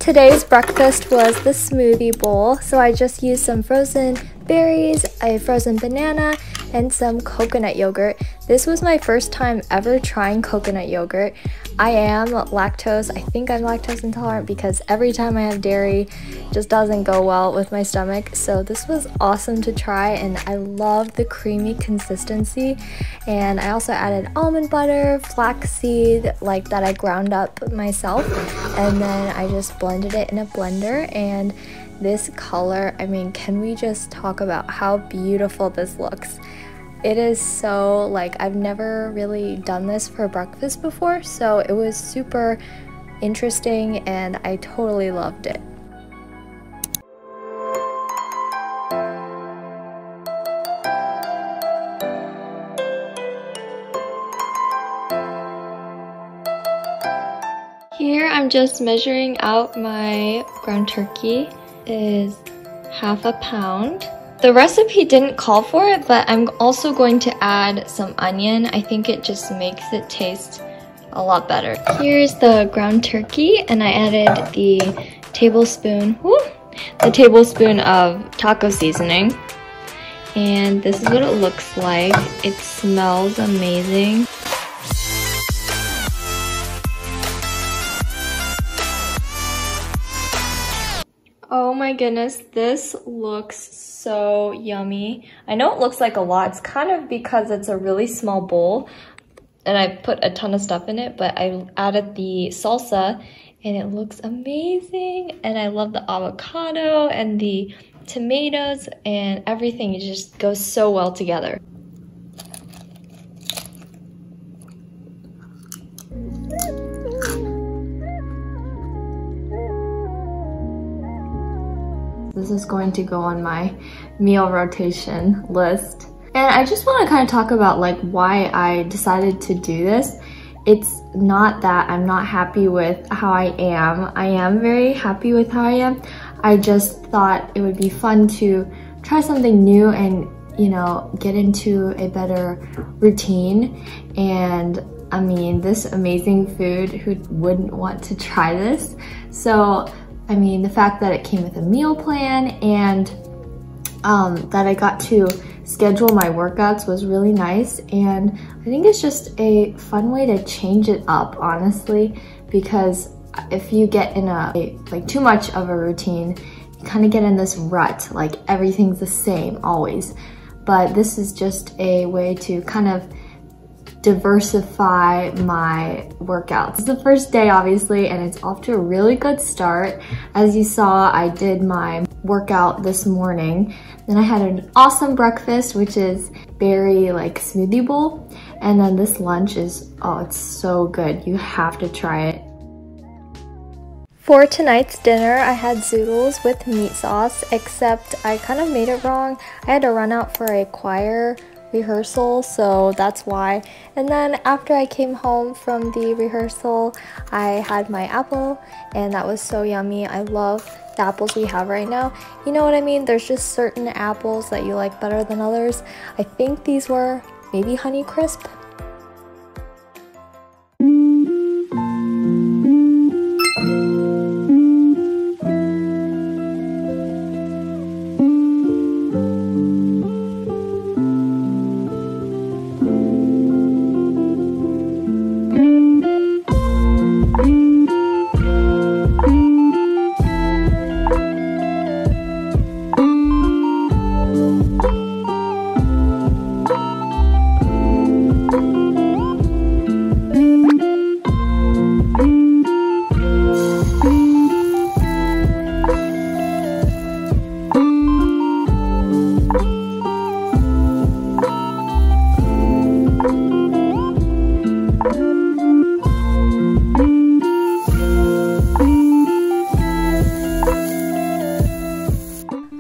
Today's breakfast was the smoothie bowl. So I just used some frozen berries, a frozen banana, and some coconut yogurt. This was my first time ever trying coconut yogurt. I am lactose. I think I'm lactose intolerant because every time I have dairy, it just doesn't go well with my stomach. So this was awesome to try, and I love the creamy consistency. And I also added almond butter, flaxseed, like that I ground up myself, and then I just blended it in a blender. And this color, I mean, can we just talk about how beautiful this looks? It is so, like, I've never really done this for breakfast before, so it was super interesting and I totally loved it. Here I'm just measuring out my ground turkey. It is half a pound. The recipe didn't call for it, but I'm also going to add some onion. I think it just makes it taste a lot better. Here's the ground turkey, and I added the tablespoon of taco seasoning. And this is what it looks like. It smells amazing. Oh my goodness, this looks so yummy. I know it looks like a lot. It's kind of because it's a really small bowl and I put a ton of stuff in it, but I added the salsa and it looks amazing. And I love the avocado and the tomatoes and everything. It just goes so well together. This is going to go on my meal rotation list. And I just want to kind of talk about like why I decided to do this. It's not that I'm not happy with how I am. I am very happy with how I am. I just thought it would be fun to try something new and, you know, get into a better routine. And I mean, this amazing food, who wouldn't want to try this? So I mean, the fact that it came with a meal plan and that I got to schedule my workouts was really nice. And I think it's just a fun way to change it up, honestly, because if you get in like too much of a routine, you kind of get in this rut, like everything's the same always. But this is just a way to kind of diversify my workouts. It's the first day, obviously, and it's off to a really good start. As you saw, I did my workout this morning. Then I had an awesome breakfast, which is berry like smoothie bowl. And then this lunch is, oh, it's so good. You have to try it. For tonight's dinner, I had zoodles with meat sauce, except I kind of made it wrong. I had to run out for a choir rehearsal, so that's why. And then after I came home from the rehearsal, I had my apple, and that was so yummy. I love the apples we have right now. You know what I mean? There's just certain apples that you like better than others. I think these were maybe Honeycrisp.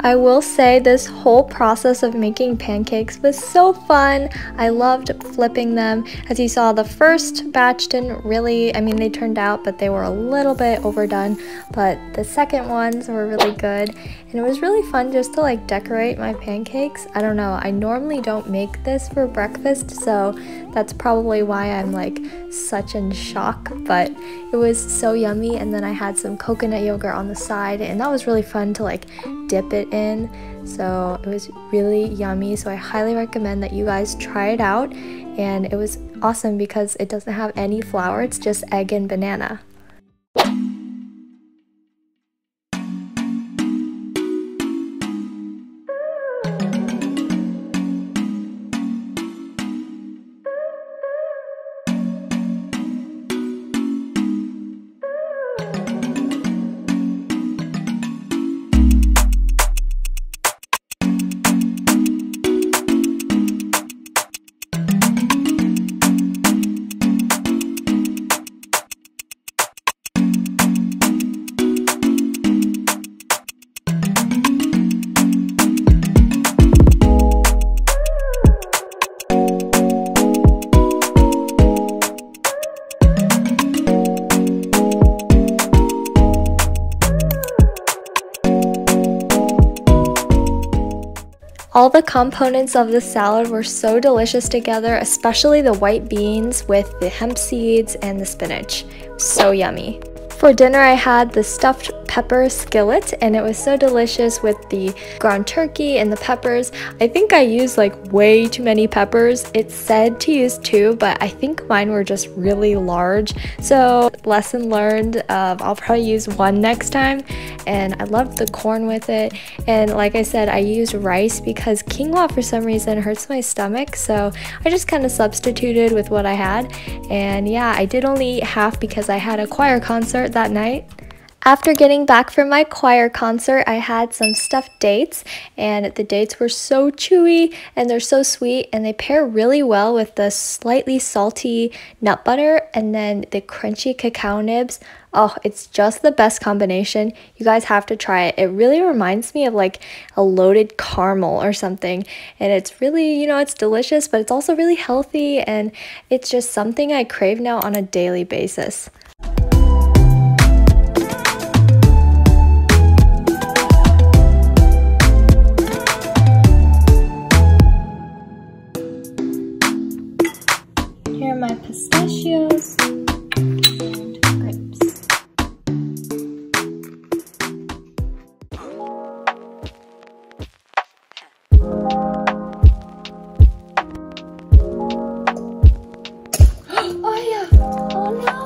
I will say this whole process of making pancakes was so fun. I loved flipping them. As you saw, the first batch didn't really, I mean, they turned out, but they were a little bit overdone. But the second ones were really good. And it was really fun just to like decorate my pancakes. I don't know, I normally don't make this for breakfast, so That's probably why I'm like such in shock, but it was so yummy. And then I had some coconut yogurt on the side, and that was really fun to like dip it in. So it was really yummy. So I highly recommend that you guys try it out. And it was awesome because it doesn't have any flour, it's just egg and banana. All the components of the salad were so delicious together, especially the white beans with the hemp seeds and the spinach. So yummy. For dinner, I had the stuffed pepper skillet, and it was so delicious with the ground turkey and the peppers. I think I used like way too many peppers. It said to use 2, but I think mine were just really large. So lesson learned, I'll probably use 1 next time. And I loved the corn with it. And like I said, I used rice because quinoa for some reason hurts my stomach. So I just kind of substituted with what I had. And yeah, I did only eat half because I had a choir concert that night. After getting back from my choir concert, I had some stuffed dates, and the dates were so chewy and they're so sweet, and they pair really well with the slightly salty nut butter and then the crunchy cacao nibs. Oh, it's just the best combination. You guys have to try it. It really reminds me of like a loaded caramel or something, and it's really, you know, it's delicious, but it's also really healthy, and it's just something I crave now on a daily basis. Here are my pistachios and grapes. Oh yeah! Oh no!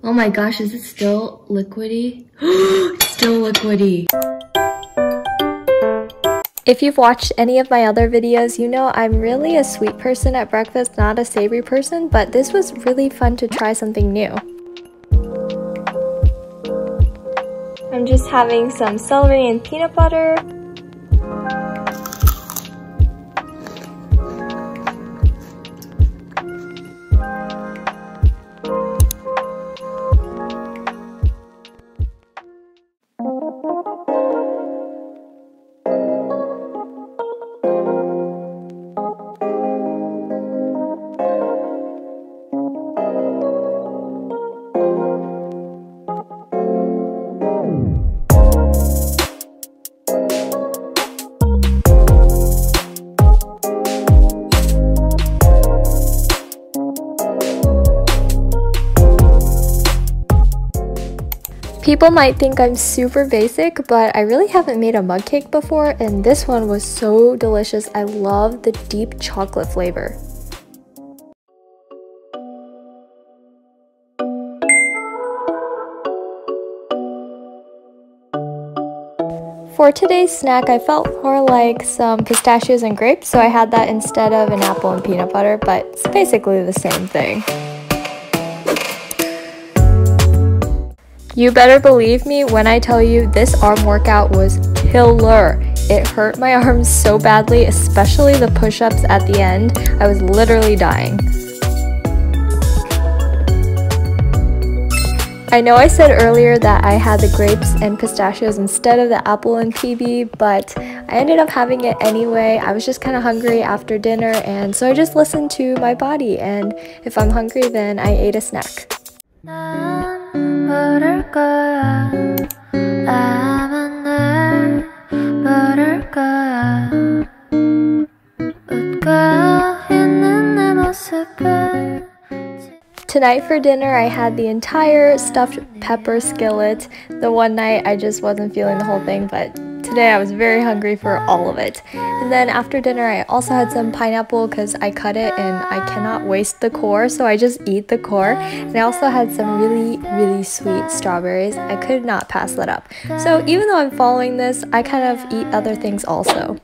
Oh my gosh, is it still liquidy? Still liquidy. If you've watched any of my other videos, you know I'm really a sweet person at breakfast, not a savory person, but this was really fun to try something new. I'm just having some celery and peanut butter. People might think I'm super basic, but I really haven't made a mug cake before, and this one was so delicious. I love the deep chocolate flavor. For today's snack, I felt more like some pistachios and grapes, so I had that instead of an apple and peanut butter, but it's basically the same thing. You better believe me when I tell you this arm workout was killer. It hurt my arms so badly, especially the push-ups at the end. I was literally dying. I know I said earlier that I had the grapes and pistachios instead of the apple and PB, but I ended up having it anyway. I was just kind of hungry after dinner, and so I just listened to my body, and if I'm hungry, then I ate a snack. Tonight for dinner, I had the entire stuffed pepper skillet. The one night I just wasn't feeling the whole thing, but today I was very hungry for all of it. And then after dinner, I also had some pineapple because I cut it and I cannot waste the core, so I just eat the core. And I also had some really sweet strawberries. I could not pass that up. So even though I'm following this, I kind of eat other things also.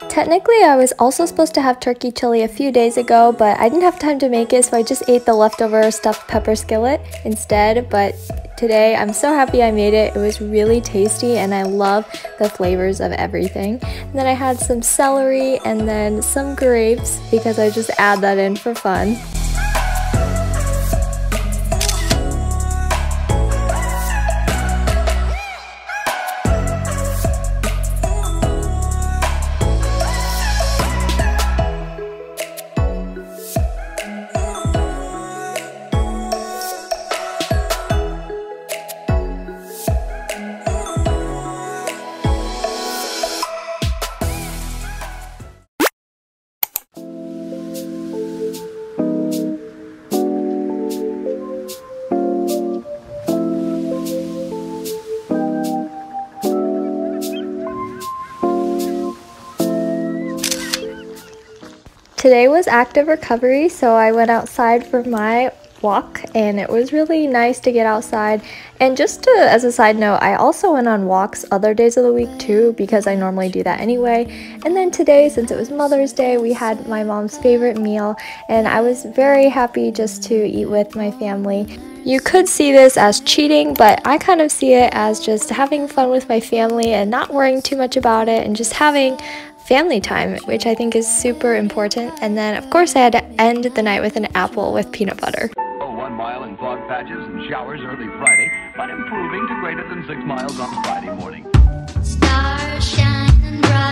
Technically, I was also supposed to have turkey chili a few days ago, but I didn't have time to make it, so I just ate the leftover stuffed pepper skillet instead. But today, I'm so happy I made it. It was really tasty, and I love the flavors of everything. And then I had some celery and then some grapes because I just add that in for fun. Today was active recovery, so I went outside for my walk and it was really nice to get outside. And just as a side note, I also went on walks other days of the week too because I normally do that anyway. And then today, since it was Mother's Day, we had my mom's favorite meal and I was very happy just to eat with my family. You could see this as cheating, but I kind of see it as just having fun with my family and not worrying too much about it and just having family time, which I think is super important. And then of course I had to end the night with an apple with peanut butter. 1 mile in fog patches and showers early Friday, but improving to greater than 6 miles on Friday morning. Stars shining bright.